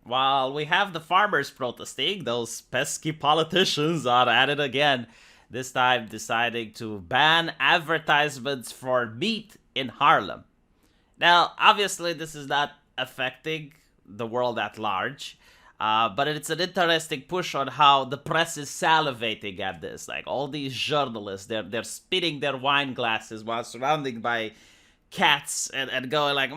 While we have the farmers protesting, those pesky politicians are at it again. This time deciding to ban advertisements for meat in Harlem. Now, obviously, this is not affecting the world at large, but it's an interesting push on how the press is salivating at this. Like all these journalists, they're spitting their wine glasses while surrounded by cats and going like,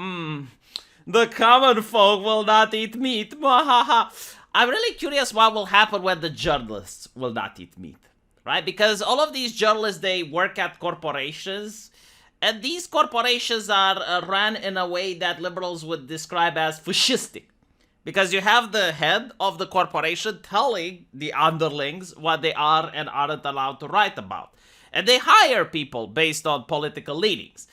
the common folk will not eat meat. Mwahaha. I'm really curious what will happen when the journalists will not eat meat, right? Because all of these journalists, they work at corporations, and these corporations are run in a way that liberals would describe as fascistic. Because you have the head of the corporation telling the underlings what they are and aren't allowed to write about. And they hire people based on political leanings.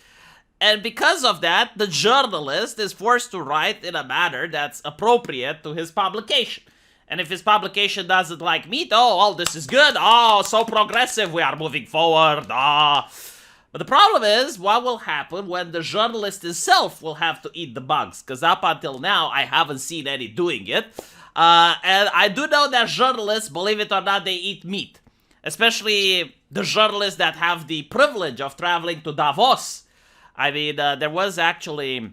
And because of that, the journalist is forced to write in a manner that's appropriate to his publication. And if his publication doesn't like meat, this is good. Oh, so progressive, we are moving forward. But the problem is, what will happen when the journalist himself will have to eat the bugs? Because up until now, I haven't seen any doing it. And I do know that journalists, believe it or not, they eat meat. Especially the journalists that have the privilege of traveling to Davos. I mean, there was actually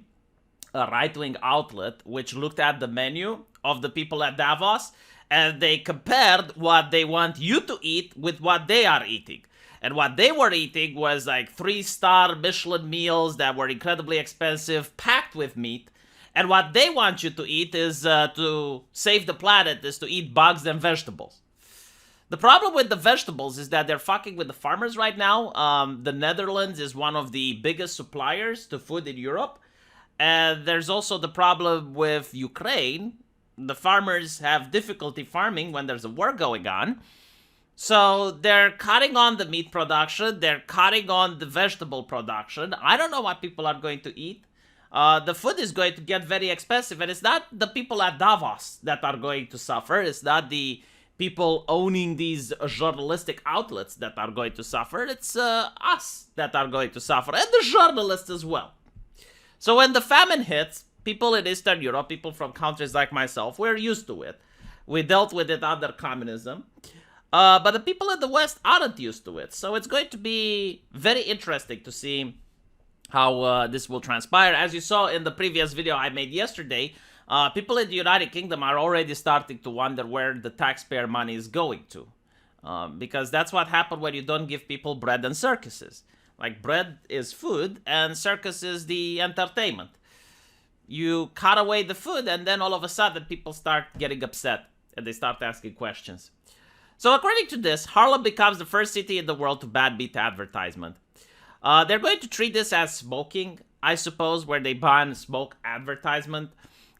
a right-wing outlet which looked at the menu of the people at Davos, and they compared what they want you to eat with what they are eating. And what they were eating was like 3-star Michelin meals that were incredibly expensive, packed with meat. And what they want you to eat is to save the planet, is to eat bugs and vegetables. The problem with the vegetables is that they're fucking with the farmers right now. The Netherlands is one of the biggest suppliers to food in Europe. And there's also the problem with Ukraine. The farmers have difficulty farming when there's a war going on. So they're cutting on the meat production. They're cutting on the vegetable production. I don't know what people are going to eat. The food is going to get very expensive. And it's not the people at Davos that are going to suffer. It's not the people owning these journalistic outlets that are going to suffer. It's us that are going to suffer. And the journalists as well. So when the famine hits, people in Eastern Europe, people from countries like myself, we're used to it. We dealt with it under communism. But the people in the West aren't used to it. So it's going to be very interesting to see how this will transpire. As you saw in the previous video I made yesterday, people in the United Kingdom are already starting to wonder where the taxpayer money is going to. Because that's what happened when you don't give people bread and circuses. Like, bread is food and circus is the entertainment. You cut away the food and then all of a sudden people start getting upset and they start asking questions. So according to this, Harlem becomes the first city in the world to ban meat advertisement. They're going to treat this as smoking, I suppose, where they ban smoke advertisement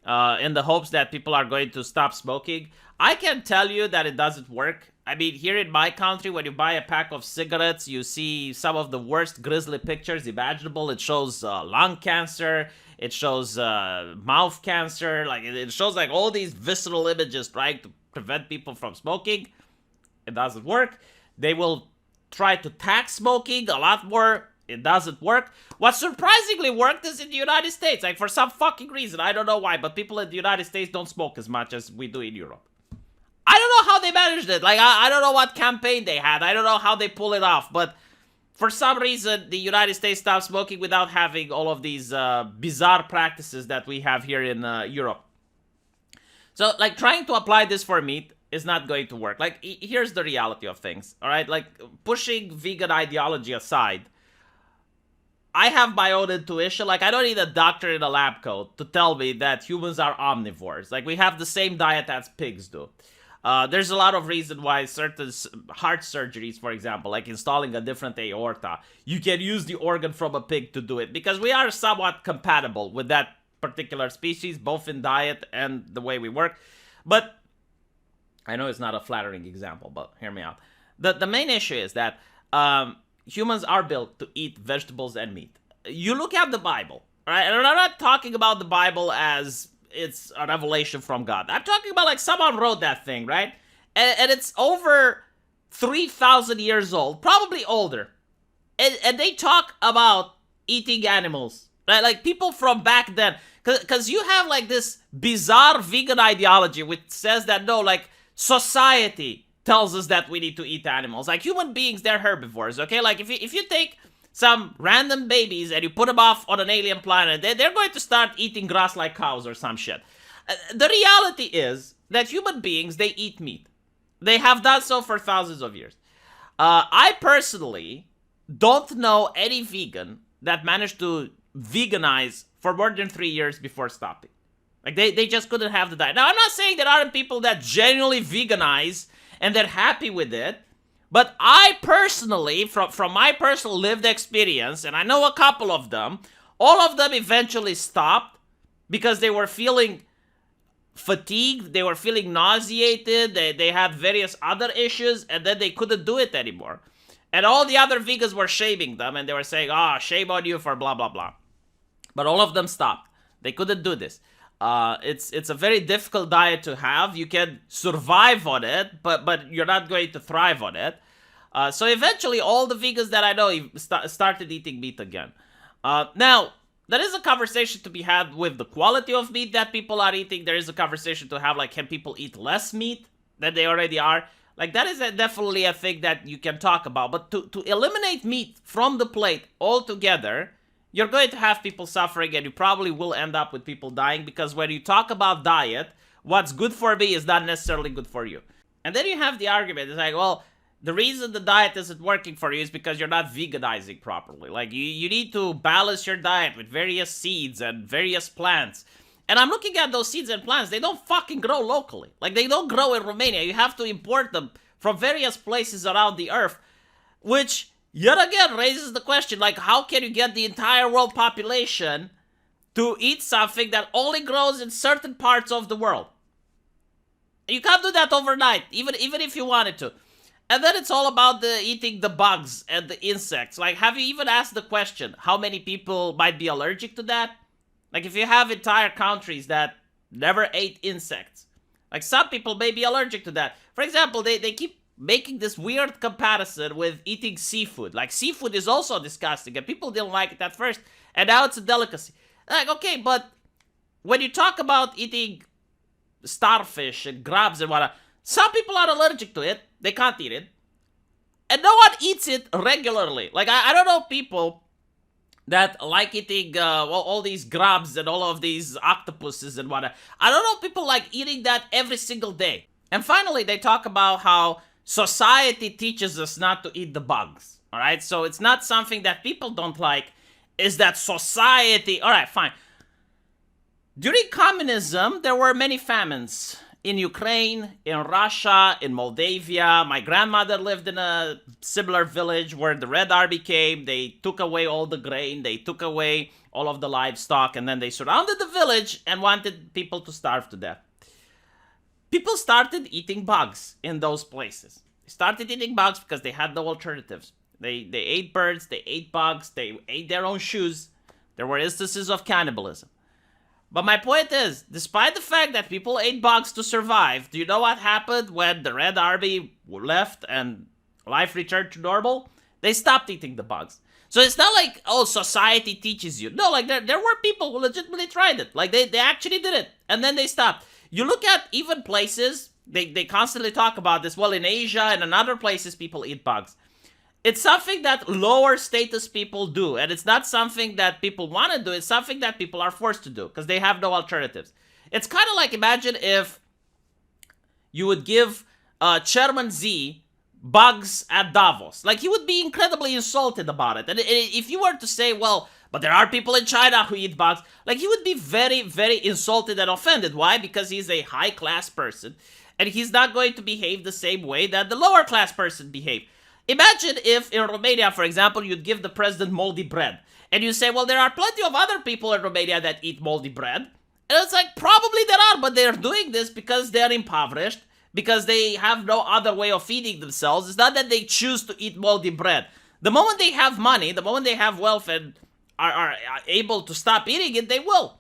in the hopes that people are going to stop smoking. I can tell you that it doesn't work. I mean, here in my country, when you buy a pack of cigarettes, you see some of the worst grisly pictures imaginable. It shows lung cancer. It shows mouth cancer. Like, it shows like all these visceral images trying to prevent people from smoking. It doesn't work. They will try to tax smoking a lot more. It doesn't work. What surprisingly worked is in the United States. Like, for some fucking reason, I don't know why, but people in the United States don't smoke as much as we do in Europe. I don't know how they managed it. Like, I don't know what campaign they had. I don't know how they pull it off. But for some reason, the United States stopped smoking without having all of these bizarre practices that we have here in Europe. So, like, trying to apply this for meat is not going to work. Like, here's the reality of things, all right? Like, pushing vegan ideology aside, I have my own intuition. Like, I don't need a doctor in a lab coat to tell me that humans are omnivores. Like, we have the same diet as pigs do. There's a lot of reason why certain heart surgeries, for example, like installing a different aorta, you can use the organ from a pig to do it because we are somewhat compatible with that particular species, both in diet and the way we work. But I know it's not a flattering example, but hear me out. The main issue is that humans are built to eat vegetables and meat. You look at the Bible, right? And I'm not talking about the Bible as it's a revelation from God. I'm talking about like someone wrote that thing, right? And it's over 3,000 years old, probably older. And they talk about eating animals. Right? Like people from back then, because you have like this bizarre vegan ideology which says that no, like society tells us that we need to eat animals. Like human beings, they're herbivores, okay? Like if you take some random babies and you put them off on an alien planet, they're going to start eating grass like cows or some shit. The reality is that human beings, they eat meat. They have done so for thousands of years. I personally don't know any vegan that managed to veganize for more than 3 years before stopping. Like they just couldn't have the diet. Now I'm not saying there aren't people that genuinely veganize and they're happy with it, but I personally, from my personal lived experience, and I know a couple of them, all of them eventually stopped because they were feeling fatigued, they were feeling nauseated, they had various other issues, and then they couldn't do it anymore. And all the other vegans were shaming them, and they were saying, shame on you for blah, blah, blah. But all of them stopped. They couldn't do this. It's a very difficult diet to have. You can survive on it, but you're not going to thrive on it. So eventually, all the vegans that I know started eating meat again. Now, there is a conversation to be had with the quality of meat that people are eating. There is a conversation to have, like, can people eat less meat than they already are? Like, that is definitely a thing that you can talk about. But to eliminate meat from the plate altogether, you're going to have people suffering, and you probably will end up with people dying, because when you talk about diet, what's good for me is not necessarily good for you. And then you have the argument. It's like, well, the reason the diet isn't working for you is because you're not veganizing properly. Like, you need to balance your diet with various seeds and various plants. And I'm looking at those seeds and plants. They don't fucking grow locally. Like, they don't grow in Romania. You have to import them from various places around the earth, which yet again raises the question, like, how can you get the entire world population to eat something that only grows in certain parts of the world? You can't do that overnight, even if you wanted to. And then it's all about eating the bugs and the insects. Like, have you even asked the question, how many people might be allergic to that? Like, if you have entire countries that never ate insects, like, some people may be allergic to that. For example, they keep making this weird comparison with eating seafood. Like, seafood is also disgusting, and people didn't like it at first, and now it's a delicacy. Like, okay, but when you talk about eating starfish and crabs and whatnot, some people are allergic to it. They can't eat it. And no one eats it regularly. Like, I don't know people that like eating all these crabs and all of these octopuses and whatnot. I don't know people like eating that every single day. And finally, they talk about how society teaches us not to eat the bugs. All right? So it's not something that people don't like. Is that society... All right, fine. During communism, there were many famines. In Ukraine, in Russia, in Moldavia. My grandmother lived in a similar village where the Red Army came. They took away all the grain. They took away all of the livestock. And then they surrounded the village and wanted people to starve to death. People started eating bugs in those places. They started eating bugs because they had no alternatives. They ate birds. They ate bugs. They ate their own shoes. There were instances of cannibalism. But my point is, despite the fact that people ate bugs to survive, do you know what happened when the Red Army left and life returned to normal? They stopped eating the bugs. So it's not like, oh, society teaches you. No, like, there were people who legitimately tried it. Like, they actually did it. And then they stopped. You look at even places, they constantly talk about this. Well, in Asia and in other places, people eat bugs. It's something that lower status people do, and it's not something that people want to do. It's something that people are forced to do because they have no alternatives. It's kind of like, imagine if you would give Chairman Z bugs at Davos. Like, he would be incredibly insulted about it. And if you were to say, well, but there are people in China who eat bugs, like, he would be very, very insulted and offended. Why? Because he's a high-class person, and he's not going to behave the same way that the lower-class person behaved. Imagine if in Romania, for example, you'd give the president moldy bread. And you say, well, there are plenty of other people in Romania that eat moldy bread. And it's like, probably there are, but they're doing this because they're impoverished, because they have no other way of feeding themselves. It's not that they choose to eat moldy bread. The moment they have money, the moment they have wealth and are able to stop eating it, they will.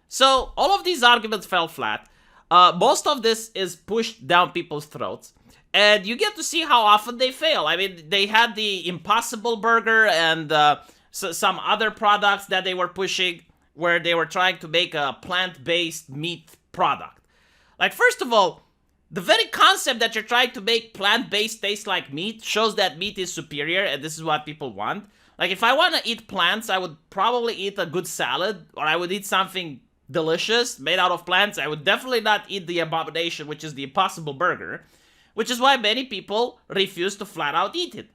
So all of these arguments fell flat. Most of this is pushed down people's throats. And you get to see how often they fail. I mean, they had the Impossible Burger and some other products that they were pushing where they were trying to make a plant-based meat product. Like, first of all, the very concept that you're trying to make plant-based taste like meat shows that meat is superior, and this is what people want. Like, if I want to eat plants, I would probably eat a good salad, or I would eat something delicious made out of plants. I would definitely not eat the abomination, which is the Impossible Burger, which is why many people refuse to flat out eat it.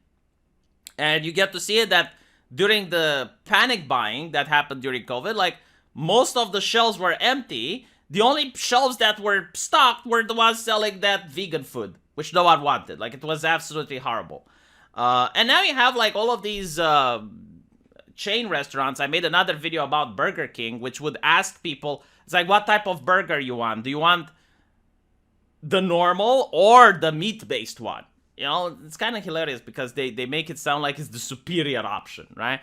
And you get to see it that during the panic buying that happened during COVID, like, most of the shelves were empty. The only shelves that were stocked were the ones selling that vegan food, which no one wanted. Like, it was absolutely horrible. And now you have, like, all of these chain restaurants. I made another video about Burger King, which would ask people, it's like, what type of burger you want? Do you want the normal or the meat-based one? You know, it's kind of hilarious because they make it sound like it's the superior option, right?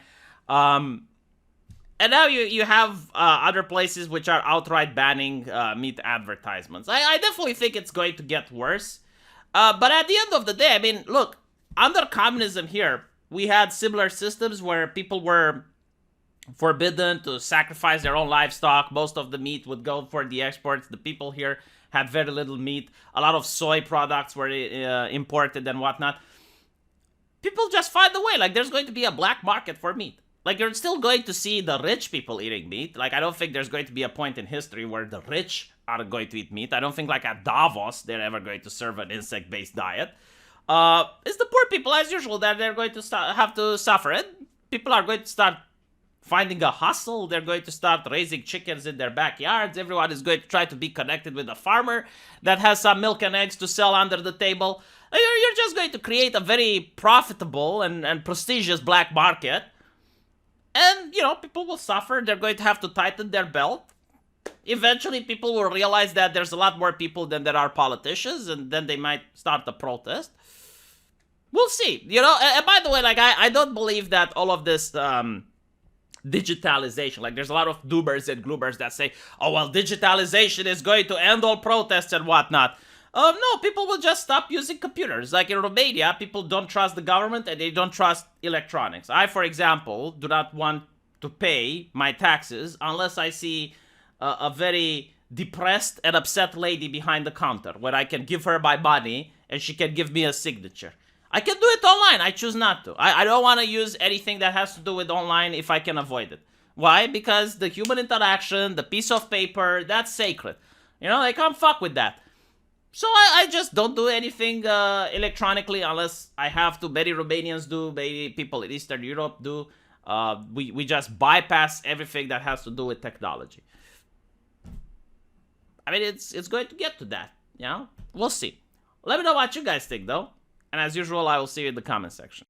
And now you have other places which are outright banning meat advertisements. I definitely think it's going to get worse. But at the end of the day, I mean, look, under communism here, we had similar systems where people were forbidden to sacrifice their own livestock. Most of the meat would go for the exports. The people here had very little meat. A lot of soy products were imported and whatnot. People just find a way. Like, there's going to be a black market for meat. Like, you're still going to see the rich people eating meat. Like, I don't think there's going to be a point in history where the rich are going to eat meat. I don't think, like, at Davos, they're ever going to serve an insect-based diet. It's the poor people, as usual, that they're going to have to suffer it. People are going to start finding a hustle. They're going to start raising chickens in their backyards. Everyone is going to try to be connected with a farmer that has some milk and eggs to sell under the table. You're just going to create a very profitable and prestigious black market. And, you know, people will suffer. They're going to have to tighten their belt. Eventually, people will realize that there's a lot more people than there are politicians, and then they might start a protest. We'll see. You know, and by the way, like, I don't believe that all of this digitalization, like, there's a lot of doomers and gloomers that say, oh, well, digitalization is going to end all protests and whatnot. No, people will just stop using computers. Like, in Romania, people don't trust the government and they don't trust electronics. I, for example, do not want to pay my taxes unless I see a very depressed and upset lady behind the counter where I can give her my money and she can give me a signature. I can do it online. I choose not to. I don't want to use anything that has to do with online if I can avoid it. Why? Because the human interaction, the piece of paper, that's sacred. You know, I can't fuck with that. So I just don't do anything electronically unless I have to. Many Romanians do, many people in Eastern Europe do. We just bypass everything that has to do with technology. I mean, it's going to get to that, you know? We'll see. Let me know what you guys think, though. And as usual, I will see you in the comment section.